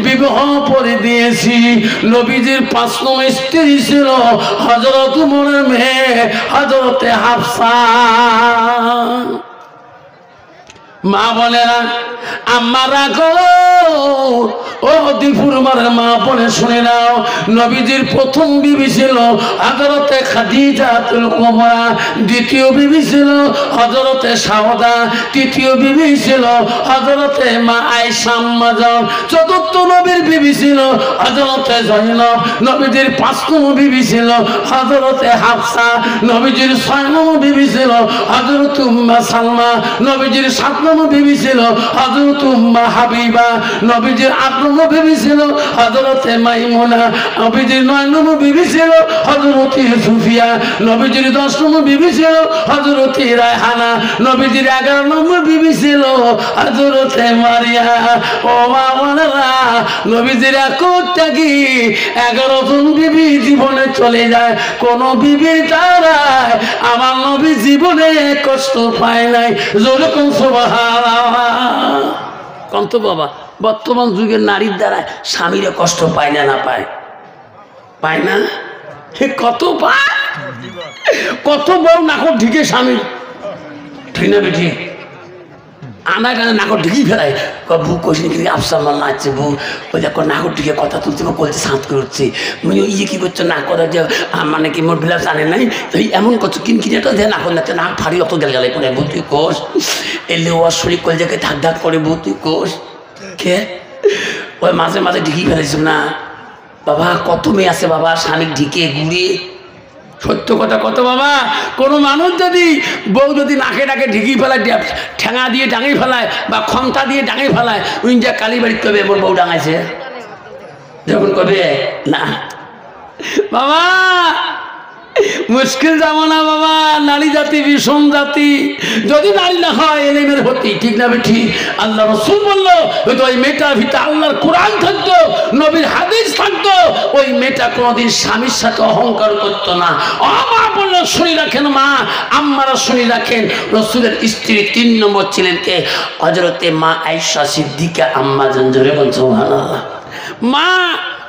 বিবাহ করে দিয়েছি। নবীজির 5 নম্বর স্ত্রী ছিল হযরত ওমরের মেয়ে হযরতে হাফসা। মা বলে না আম্মা রাখো, ও দিপুর মারের মা বলে শুনে নাও, নবীজির প্রথম বিবি ছিল হযরতে খাদিজাতুল কুবরা, দ্বিতীয় বিবি ছিল হযরতে সাওদা, তৃতীয় বিবি ছিল হযরতে মা আয়েশা আম্মাজান, চতুর্থ নবীর বিবি ছিল হযরতে জয়নব, নবীজির 5 নম্বর বিবি ছিল হযরতে হাফসা, নবীজির 6 নম্বর বিবি ছিল হযরত উম্মে সালমা, নবীজির 7 নম্বর বিবি ছিল হযরত উম্মে হাবিবা, নবীজির 8 নম্বর বিবি ছিল হযরতে মাইমুনা, নবীজির 9 নম্বর বিবি ছিল হযরতে সুফিয়া, নবীজির 10 নম্বর বিবি ছিল হযরতে রায়হানা, নবীজির 11 নম্বর বিবি ছিল হযরতে মারিয়া। ও মা বোনেরা, নবীজির একটাকি 11 জন বিবি জীবনে চলে যায়। কোন বিবির দ্বারায় আমার নবী জীবনে কষ্ট পায় নাই। যেরকম সুবহানাল্লাহ কন্ত বাবা, বর্তমান যুগের নারীর দ্বারায় স্বামীরা কষ্ট পায় না? না পায়? পায় না? কত পায়, কত বড় নাকড় ঢিকে স্বামী, ঠিক না বেঠি? আনা গানে নাকড় ঢিকেই ফেলায়। বউ কষি আফসার মাল নাচছে, বউ ওই দেখো নাকড় ঢিকে কথা তুলছে, বলছে সাঁত করে উঠছে, ইয়ে কি করছো না কথা যে মানে কি মোর বিলাস জানে নাই, এই এমন করছো কিনকিনেটা যে নাকড় নাচছে, নাক ফাড়ি অত গেল গেলে করে। বউ তুই কোষ এলে ওর শরীর কলজাকে ধাক ধাক করে। বউ তুই কোষ কে ওই মাঝে মাঝে ঢিকি ফেলেছ না বাবা? কত মেয়ে আছে বাবা স্বামী ঢিকে ঘুরিয়ে। সত্য কথা কত বাবা, কোনো মানুষ যদি বউ যদি নাকে ডাকে ঢিকি ফেলায়, ঠেঙা দিয়ে ডাঙিয়ে ফেলায় বা ক্ষমতা দিয়ে ডাঙিয়ে ফেলায়, ওই যে কালীবাড়ি কবে এমন বউ ডাঙাইছে? যখন কবে না বাবা, মুশকিল জামানা বাবা। নারী জাতি বিষম জাতি, যদি নারী না হয় এলেমের হতি, ঠিক না বেঠি? আল্লাহ রাসূল বললো হয়তো ওই মেয়েটার ভিতরে আল্লাহর কোরআন থাকতো, নবীর হাদিস থাকতো, ওই মেয়েটা কোনোদিন স্বামীর সাথে অহংকার করতো না। মা বললো শুনি রাখেন মা, আম্মারা শুনি রাখেন, রাসূলের স্ত্রী 3 নম্বর ছিলেন কে? হযরতে মা আয়েশা সিদ্দিকা আম্মা জান। জোরে বলুন সুবহানাল্লাহ। মা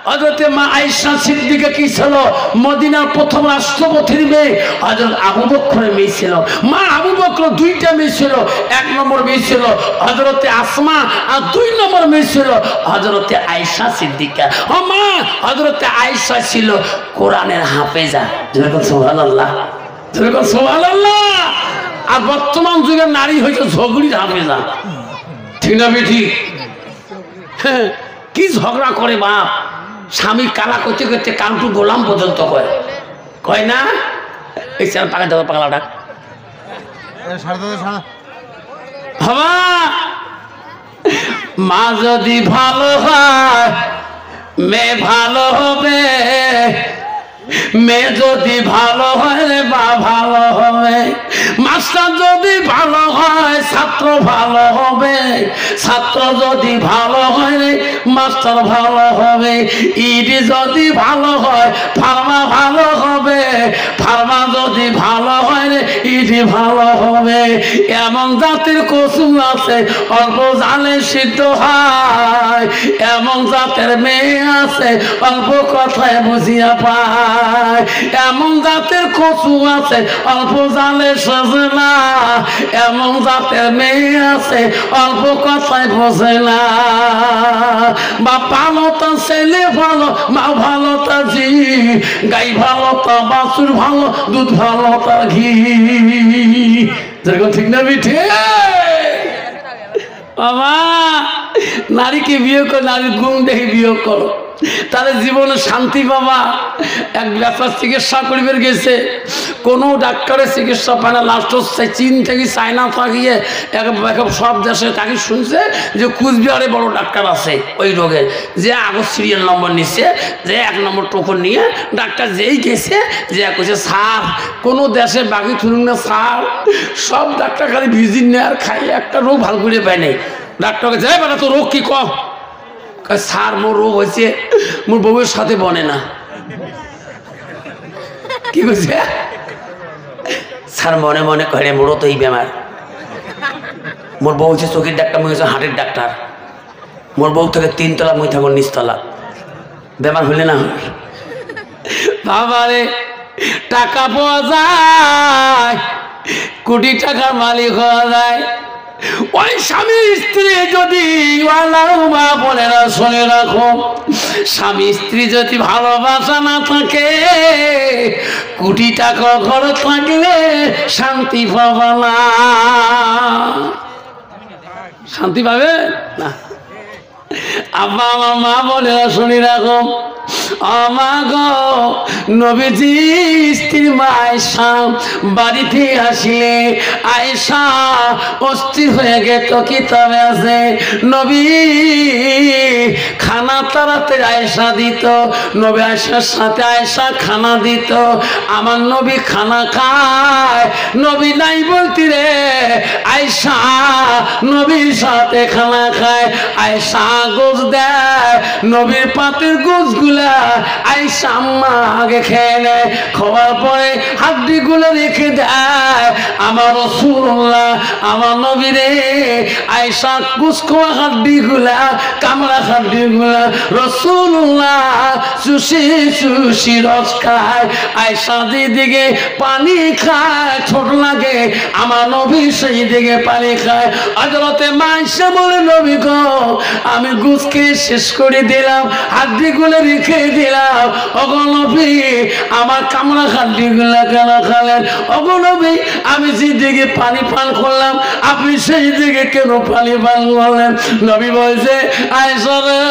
হযরতে মা আয়েশা সিদ্দিকা কি ছিল? মদিনার প্রথম রাষ্ট্রপতির মেয়ে। হযরত আবু বকরের মেয়ে ছিল। মা আবু বকর 2টা মেয়ে ছিল। 1 নম্বর মেয়ে ছিল হযরতে আসমা, আর 2 নম্বর মেয়ে ছিল হযরতে আয়েশা সিদ্দিকা। ও মা হযরতে আয়েশা ছিল কোরআনের হাফেজা। যেরকম সুবহানাল্লাহ, যেরকম সুবহানাল্লাহ। আর বর্তমান যুগের নারী হয়েছে ঝগড়ির হাফেজা, ঠিক না বেঠি? হ্যাঁ, কি ঝগড়া করে বাপ, স্বামী কালা করতে করতে কানটু গোলাম পর্যন্ত কয়, কয় না? এই স্যার পাকা দেবো পাগলাটা বাবা। মা যদি ভালো হয় মেয়ে ভালো হবে, মেয়ে যদি ভালো হয় রে বা ভালো হবে, মাস্টার যদি ভালো হয় ছাত্র ভালো হবে, ছাত্র যদি ভালো হয় রে মাস্টার ভালো হবে, ইডি যদি ভালো হয় ফার্মা ভালো হবে, ফার্মা যদি ভালো হয় রে ইডি ভালো হবে। এমন জাতের কসুম আছে অল্প জালে সিদ্ধ হয়, এমন জাতের মেয়ে আছে অল্প কথায় বুঝিয়া পায়, এমন জাতের কচু আছে অল্প জালে সাজে না, এমন জাতের মেয়ে আছে অল্প কথায় বোঝে না। বা ভালো তা ছেলে ভালো, মা ভালো তা জি, গাই ভালো তা বাছুর ভালো, দুধ ভালো তা ঘি। যেরকম ঠিক না বিঠে বাবা? নারীকে বিয়ে করো, নারীর গুণ দেখে বিয়ে করো, তাহলে জীবনে শান্তি পাবা। এক ব্যাপার চিকিৎসা করিবার গেছে, কোনো ডাক্তারের চিকিৎসা পায় না, লাস্ট হচ্ছে চীন থেকে চায়না থাকিয়ে সব দেশে তাকে শুনছে যে কুচবিহারে বড় ডাক্তার আছে ওই রোগের, যে আগর সিরিয়াল নম্বর নিচ্ছে, যে 1 নম্বর টোকন নিয়ে ডাক্তার যেই গেছে, যে কইছে স্যার কোনো দেশে বাকি তুলুন না স্যার, সব ডাক্তার খালি ভিজিট নেয় আর খাই, একটা রোগ ভালো করে পায় নাই। ডাক্তারকে যাই বেটা তো রোগ কি কম? স্যার মোর রোগ হয়েছে মোর বউয়ের সাথে বনে না। কি করছে স্যার? মনে মনে করে মোরও তো এই বেমার, মোর বউ হচ্ছে চোখের ডাক্তার, মুই হচ্ছে হার্টের ডাক্তার, মোর বউ থেকে 3 তলা মুই থাকুন 9 তলা, বেমার হইলে না হয় বাবারে। টাকা পাওয়া যায়, কোটি টাকার মালিক হওয়া যায়, ওই স্বামী স্ত্রী যদি মা বোনেরা শুনে রাখো, স্বামী স্ত্রী যদি ভালোবাসা না থাকে, কোটি টাকা ঘর থাকলে শান্তি পাবে না। শান্তি পাবে না। আব্বা আমার মা বোনেরা শুনে রাখো, আমা গো নবীজি স্ত্রী মা আয়েশা বাড়িতে আসলে আয়েশা অস্থির হয়ে গেত। কিতাবে আছে নবী খানা তাড়াতাড়ি আয়েশা দিত, নবী আয়েশার সাথে আয়েশা খানা দিত। আমার নবী খানা খায়, নবী নাই বলতি রে আয়েশা নবীর সাথে খানা খায়, আয়েশা গোছ দেয়, নবীর পাতের গোছগুলা আয়েশা আম্মা আগে খেয়ে নেয়, খাওয়ার পরে হাড্ডিগুলো রেখে দেয়। আমার রাসূলুল্লাহ আমার নবী রে আয়েশা কুসকোয়া হাড্ডিগুলা কামড়া হাড্ডিগুলা রাসূলুল্লাহ চুষি চুষি রস খায়। আয়েশা দিকে পানি খায়, ছোট লাগে, আমার নবী সেই দিকে পানি খায়। হযরতে মায়েশা বলে নবী গো আমি গুছকে শেষ করে দিলাম, হাড্ডিগুলো রেখে দিলাম, ওগো নবী আমার কামড়া হাড্ডিগুলা কেন খালেন? ওগো নবী আমি যেদিকে পানি পান করলাম আপনি সেই দিকে কেন পানি পান করলেন? নবী বলছে আয়েশা রে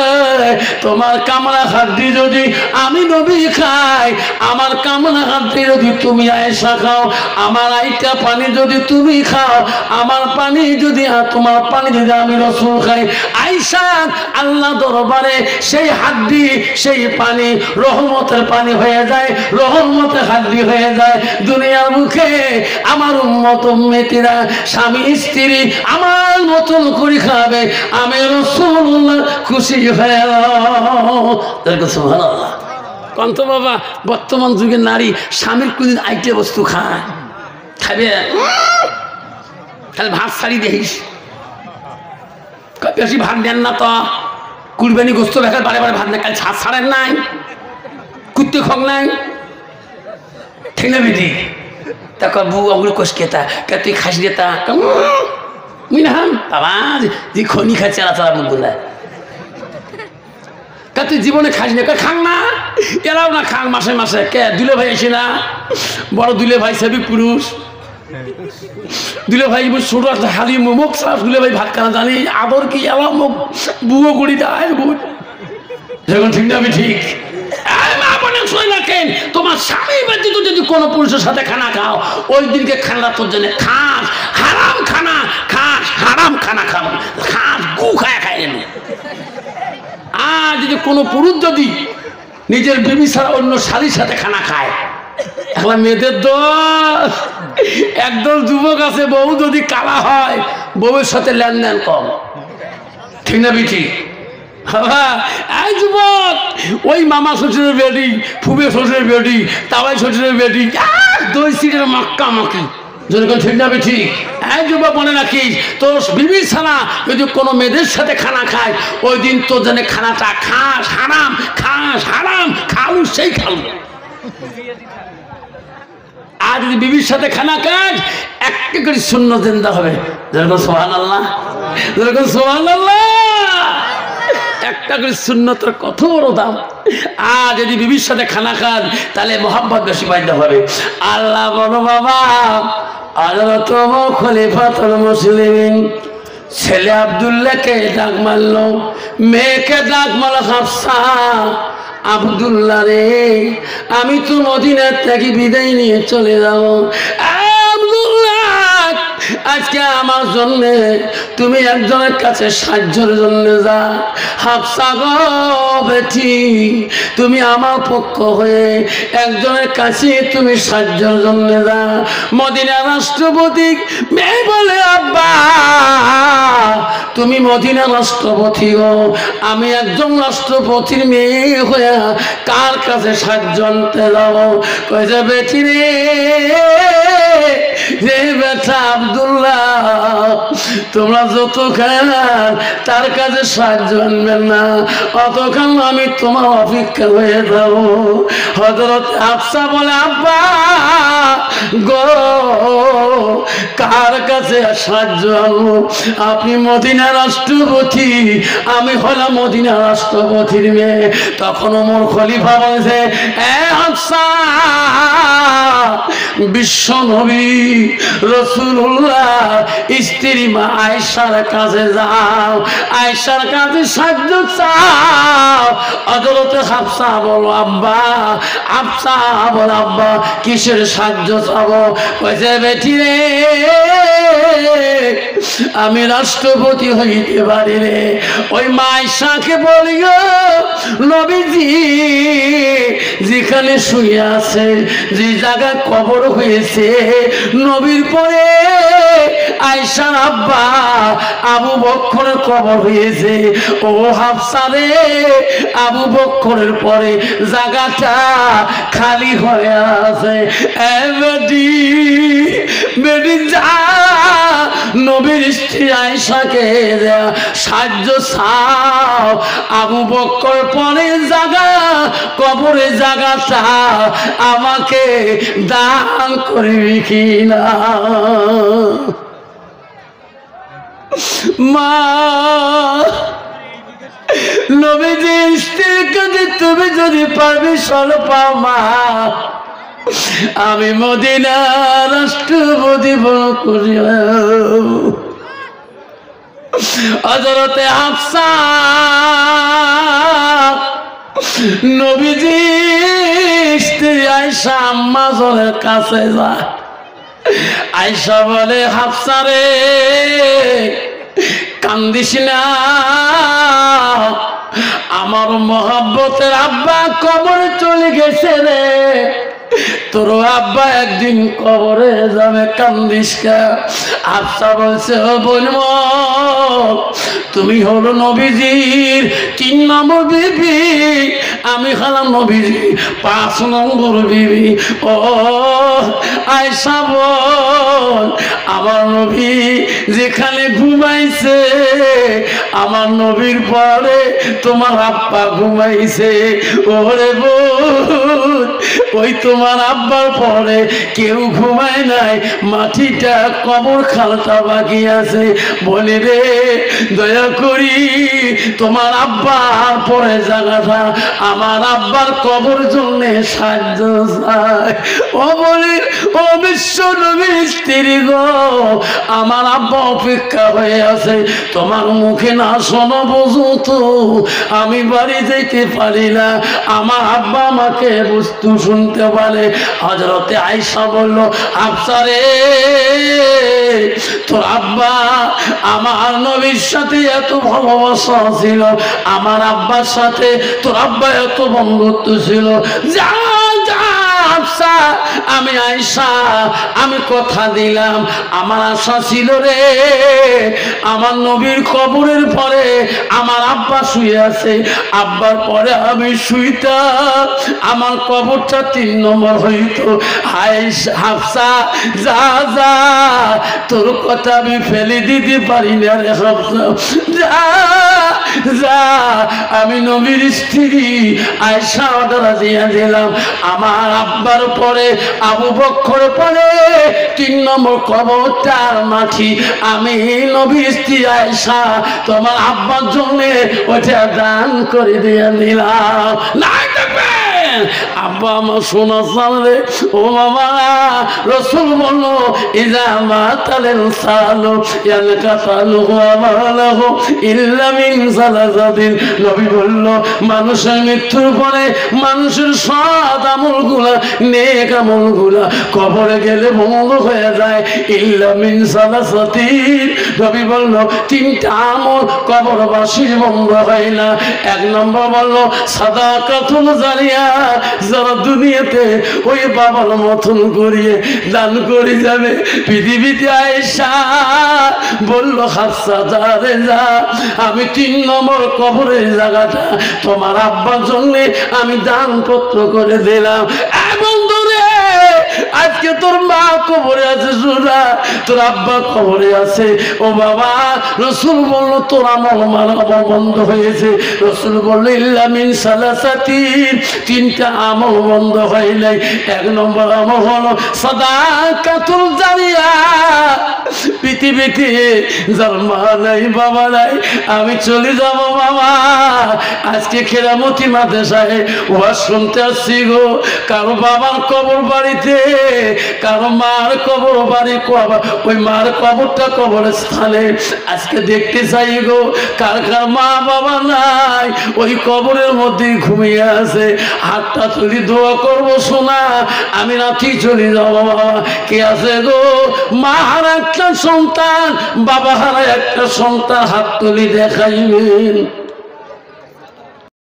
তোমার কামড়া হাড্ডি যদি আমি নবী খাই, আমার কামড়া হাড্ডি যদি তুমি আয়েশা খাও, আমার আইটা পানি যদি তুমি খাও, আমার পানি যদি তোমার পানি যদি আমি রাসূল খাই, আয়েশা আল্লাহ দরবারে সেই হাড্ডি সেই পানি রহমতের পানি হয়ে যায়, রহমতের হাড্ডি হয়ে যায়। দুনিয়ার মুখে আমার উম্মত উম্মতিরা স্বামী স্ত্রী আমার মতন করে খাবে, আমি রাসূলুল্লাহ খুশি হয়ে গেলাম। সুবহানাল্লাহ। কন্ত বাবা বর্তমান যুগের নারী স্বামীর কোনদিন আইটে বস্তু খায় খাবে, খালি ভাত ছাড়ি দেখিস, বেশি ভাত দেন না তো, কুরবানি গোস্ত দেখার বারে বারে ভাত না, কাল ছাদ ছাড়েন নাই, কুত্তে খক নাই, ঠিক না বেটি? তারপর বউ ওগুলো কষকে তা তুই খাস রে তা মুই না বাবা যে খনি খায় চালা চালা মুখগুলা তা তুই জীবনে খাস না, খাং না এরাও না খাং মাসে মাসে। কে দুলে ভাই আসে না, বড় দুলে ভাই সবই পুরুষ, দুলে ভাই ছোট একটা হালি মুখ সাফ, দুলে ভাই ভাত খানা জানি আদর কি এলা মুখ বুয়ো করি দেয় যখন, ঠিক না? আমি ঠিক তোমার স্বামী ব্যতীত যদি কোনো পুরুষের সাথে খানা খাও, ওই দিনকে খানা তোর জন্য খাস হারাম খানা, খাস হারাম খানা খাও, খাস গু খায় খায়। আর যদি কোনো পুরুষ যদি নিজের বিবি ছাড়া অন্য শালীর সাথে খানা খায়, এখন মেয়েদের দোষ, একদল যুবক আছে বউ যদি কালা হয় বউয়ের সাথে লেনদেন কম, ঠিক না বিটি? এই যুবক ওই মামা শ্বশুরের বেটি, ফুবে শ্বশুরের বেটি, তাওয়াই শ্বশুরের বেটি, দই সিটের মাক্কা মাকি, যেরকম, ঠিক না বেটি? এই যুবক মনে রাখিস তোর বিবি ছাড়া যদি কোনো মেয়েদের সাথে খানা খায়, ওই দিন তোর জন্য খানাটা খাস হারাম, খাস হারাম, খালু সেই খালু। আর যদি বিবির সাথে খানা খাস একটা করে শূন্য জিন্দা হবে, যেরকম সুবহানাল্লাহ, যেরকম সুবহানাল্লাহ, একটা করে সুন্নতের কত বড় দাম। আর যদি বিবির সাথে খানা খান তাহলে মোহাম্মত বেশি পাইতে হবে। আল্লাহ বলো বাবা হযরত খলিফাতুল মুসলিমিন ছেলে আব্দুল্লাহকে ডাক মারলো, মেয়েকে ডাক মারলো হাফসা, আব্দুল্লাহ রে আমি তো মদিনা থেকে বিদায় নিয়ে চলে যাব, আজকে আমার জন্য তুমি একজনের কাছে সাহায্যের জন্য যা। হাফসা গো বেটি তুমি আমার পক্ষ হয়ে একজনের কাছে তুমি সাহায্যের জন্য যা। মদিনা রাষ্ট্রপতি মেয়ে বলে আব্বা তুমি মদিনা রাষ্ট্রপতি গো, আমি একজন রাষ্ট্রপতির মেয়ে হয়ে কার কাছে সাহায্য আনতে যাবো? কইছে বেটি রে বেটা আব্দুল্লাহ তোমরা যত খান তার কাছে সাহায্য আনবেন না, অতক্ষণ আমি তোমার অপেক্ষা হয়ে যাবো। হযরত হাফসা বলে আব্বা গো কার কাছে সাহায্য আনবো? আপনি মদিনা রাষ্ট্রপতি, আমি হলাম মদিনা রাষ্ট্রপতির মেয়ে। তখন ওমর খলিফা বলেছে এ হাফসা বিশ্ব নবী রাসূলুল্লাহ স্ত্রী মা আয়েশার কাছে যাও, আয়েশার কাছে সাহায্য চাও। হযরত হাফসা বলো আব্বা, হাফসা বলো আব্বা কিসের সাহায্য চাবো? কইছে বেটি রে আমি রাষ্ট্রপতি হইতে পারি রে। ওই মা আয়েশাকে বলি গো নবীজি যেখানে শুয়ে আছে, যে জায়গায় কবর হয়েছে, নবীর পরে আয়েশার আব্বা আবু বকরের কবর হয়েছে। ও হাফসা রে, আবু বকরের পরে জায়গাটা খালি হয়ে আছে। এ বেটি, বেটি যা নবীর স্ত্রী আয়েশাকে সাহায্য চাও, আবু বকর পরে জায়গা কবরে জায়গাটা আমাকে দান করবি কিনা। মা, নবীজির স্ত্রীকে তুমি যদি পারবি স্বল্পা মা, আমি মদিনা রাষ্ট্রপতি বড় করি। হযরতে হাফসা নবীজি স্ত্রী আয়েশা আম্মা জনের কাছে যায়। আয়েশা বলে, হাফসা রে কান্দিস না, আমার মহব্বতের আব্বা কবরে চলে গেছে রে, তোর আব্বা একদিন কবরে যাবে, কান্দিস কা। হাফসা বলছে, ও বলবো তুমি হলো নবীজির 3 নম্বর বিবি, আমি হলাম নবীজি 5 নম্বর বিবি। ও আয়েশা বল, আমার নবী যেখানে ঘুমাইছে, আমার নবীর পরে তোমার আব্বা ঘুমাইছে। ওরে বল, ওই তোমার আব্বার পরে কেউ ঘুমায় নাই, মাটিটা কবর খালটা বাকি আছে। বলে রে দয়া করি তোমার আব্বার পরে জায়গাটা আমার আব্বার কবর জন্য সাহায্য চায়। ও বলি, ও বিশ্ব নবীর স্ত্রী গো, আমার আব্বা অপেক্ষা হয়ে আছে, তোমার মুখে না শোনো পর্যন্ত আমি বাড়ি যেতে পারি না, আমার আব্বা আমাকে বস্তু শুনতে পারে। হযরতে আয়েশা বলল, হাফসা রে তোর আব্বা আমার নবীর সাথে এত ভালোবাসা ছিল, আমার আব্বার সাথে তোর আব্বা এত বন্ধুত্ব ছিল। যা যা হাফসা, আমি আয়েশা আমি কথা দিলাম, আমার আশা ছিল রে আমার নবীর কবরের পরে আমার আব্বা শুয়ে আছে, আব্বার পরে আমি শুইতাম, আমার কবরটা 3 নম্বর হইতো। হাফসা যা যা, তোর কথা আমি ফেলে দিতে পারি না রে হাফসা, যা যা। আমি নবীর স্ত্রী আয়েশা অর্ডার দিয়ে দিলাম, আমার আব্বার পরে আবু বকর পরে 3 নম্বর কবরটার মাটি আমি নবীর স্ত্রী আয়েশা তোমার আব্বার জন্য ওটা দান করে দিয়ে দিলাম। নাই দেখবেন আব্বা আমার শোনা চালে, ও মামা রসুল বললো, ইজা মাতালেন সালো ইয়ালকাতালু আমালাহু ইল্লা মিন সালাসাতিন। নবী বলল, মানুষের মৃত্যুর পরে মানুষের সৎ আমলগুলা, নেক আমলগুলা কবরে গেলে বন্ধ হয়ে যায়, ইল্লা মিন সালাসাতিন। নবী বলল, 3টা আমল কবরবাসীর বন্ধ হয় না। 1 নম্বর বলল সাদাকাতুল জারিয়া, যারা দুনিয়াতে ওই বাবার মতন করিয়ে দান করে যাবে। পৃথিবীতে আয়েশা বলল, হাফসা যা রে যা, আমি 3 নম্বর কবরের জায়গাটা তোমার আব্বার জন্য আমি দান পত্র করে দিলাম। বন্ধু রে, আজকে তোর মা কবরে আছে, সোনা তোর আব্বা কবরে আছে। ও বাবা, রসুল বলল তোর আমল মানা বন্ধ হয়েছে। রসুল বলল, ইল্লা মিন সালাসাতিন, 3টা আমল বন্ধ হয় নাই। 1 নম্বর আমল হলো সাদাকাতুল জারিয়া। পৃথিবীতে যার মা নাই বাবা নাই, আমি চলে যাব বাবা, আজকে খেরামতি মাদ্রাসায় ওয়াজ শুনতে আসছি গো। কারো বাবার কবর বাড়িতে, কারো মার কবর বাড়ি, ওই মার কবরটা কবরের স্থানে আজকে দেখতে চাই গো। কার কার মা বাবা নাই, ওই কবরের মধ্যে ঘুমিয়ে আছে, হাতটা তুলি দোয়া করবো শোনা, আমি রাতি চলে যাবো বাবা। কে আছে গো? মা হারা একটা সন্তান, বাবা হারা একটা সন্তান, হাত তুলি দেখাইবেন।